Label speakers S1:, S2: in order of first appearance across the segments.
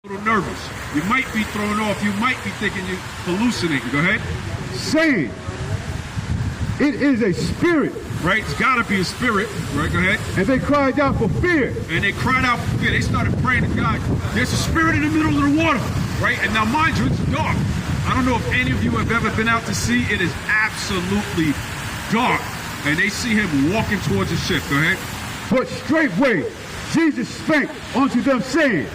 S1: A little nervous. You might be thrown off. You might be thinking you're hallucinating. Go ahead.
S2: Saying, it is a spirit.
S1: Right? It's got to be a spirit. Right? Go ahead.
S2: And they cried out for fear.
S1: And they cried out for fear. They started praying to God. There's a spirit in the middle of the water. Right? And now, mind you, it's dark. I don't know if any of you have ever been out to sea. It is absolutely dark. And they see him walking towards the ship. Go ahead.
S2: But straightway Jesus spake unto them, saying,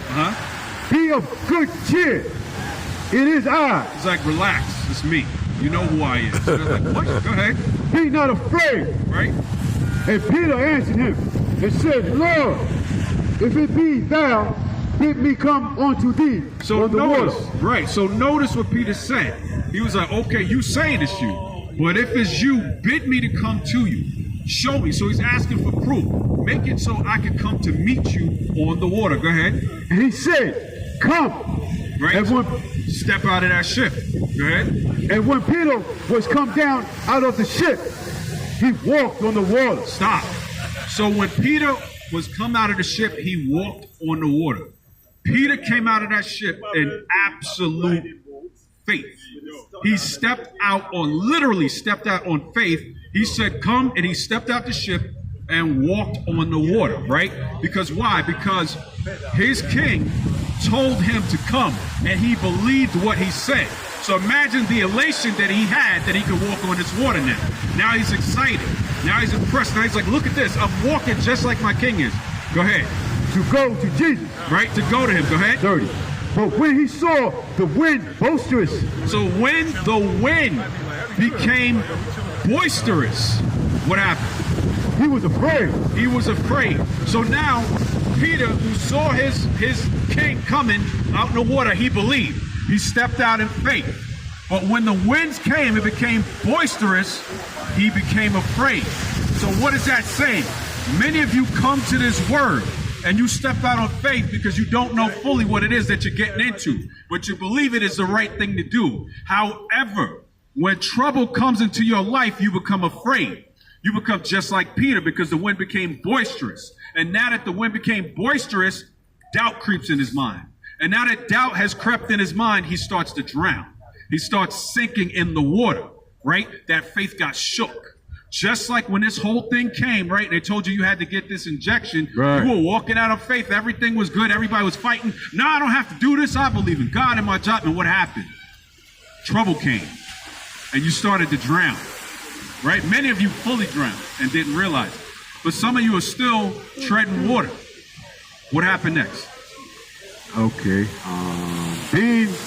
S2: Be of good cheer. It is I.
S1: He's like, relax. It's me. You know who I am. So they're like, what? Go ahead.
S2: Be not afraid.
S1: Right?
S2: And Peter answered him and said, Lord, if it be thou, bid me come unto thee
S1: so
S2: on the
S1: notice,
S2: water.
S1: Right. So notice what Peter said. He was like, okay, you say it's you. But if it's you, bid me to come to you. Show me. So he's asking for proof. Make it so I can come to meet you on the water. Go ahead.
S2: And he said, come.
S1: Right.
S2: And when,
S1: step out of that ship. Go ahead.
S2: And when Peter was come down out of the ship, he walked on the water.
S1: Stop. So when Peter was come out of the ship, he walked on the water. Peter came out of that ship in absolute faith. He stepped out on, literally stepped out on faith. He said, come, and he stepped out the ship and walked on the water, right? Because why? Because his king told him to come, and he believed what he said. So imagine the elation that he had that he could walk on this water now. Now he's excited. Now he's impressed. Now he's like, look at this. I'm walking just like my king is. Go ahead.
S2: To go to Jesus.
S1: Right? To go to him. Go ahead.
S2: 30. But when he saw the wind boisterous.
S1: So when the wind became boisterous, what happened?
S2: He was afraid.
S1: He was afraid. So now Peter, who saw his king coming out in the water, he believed. He stepped out in faith. But when the winds came, it became boisterous, he became afraid. So what is that saying? Many of you come to this word and you step out on faith because you don't know fully what it is that you're getting into, but you believe it is the right thing to do. However, when trouble comes into your life, you become afraid. You become just like Peter because the wind became boisterous. And now that the wind became boisterous, doubt creeps in his mind. And now that doubt has crept in his mind, he starts to drown. He starts sinking in the water, right? That faith got shook. Just like when this whole thing came, right? They told you had to get this injection. Right. You were walking out of faith. Everything was good. Everybody was fighting. No, I don't have to do this. I believe in God and my job. And what happened? Trouble came. And you started to drown, right? Many of you fully drowned and didn't realize it. But some of you are still treading water. What happened next?
S2: Okay.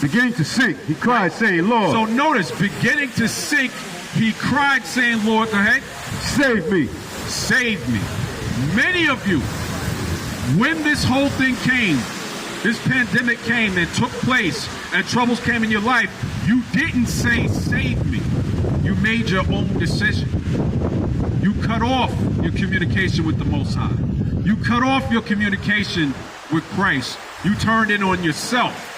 S2: Beginning to sink, he cried, saying, Lord.
S1: So notice, beginning to sink, he cried, saying, Lord, go ahead.
S2: Save me.
S1: Save me. Many of you, when this whole thing came, this pandemic came and took place and troubles came in your life, you didn't say, save me. You made your own decision. You cut off your communication with the Most High. You cut off your communication with Christ. You turned in on yourself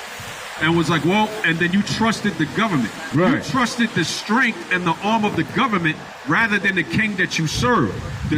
S1: and was like, well, and then you trusted the government. Right. You trusted the strength and the arm of the government rather than the king that you serve. The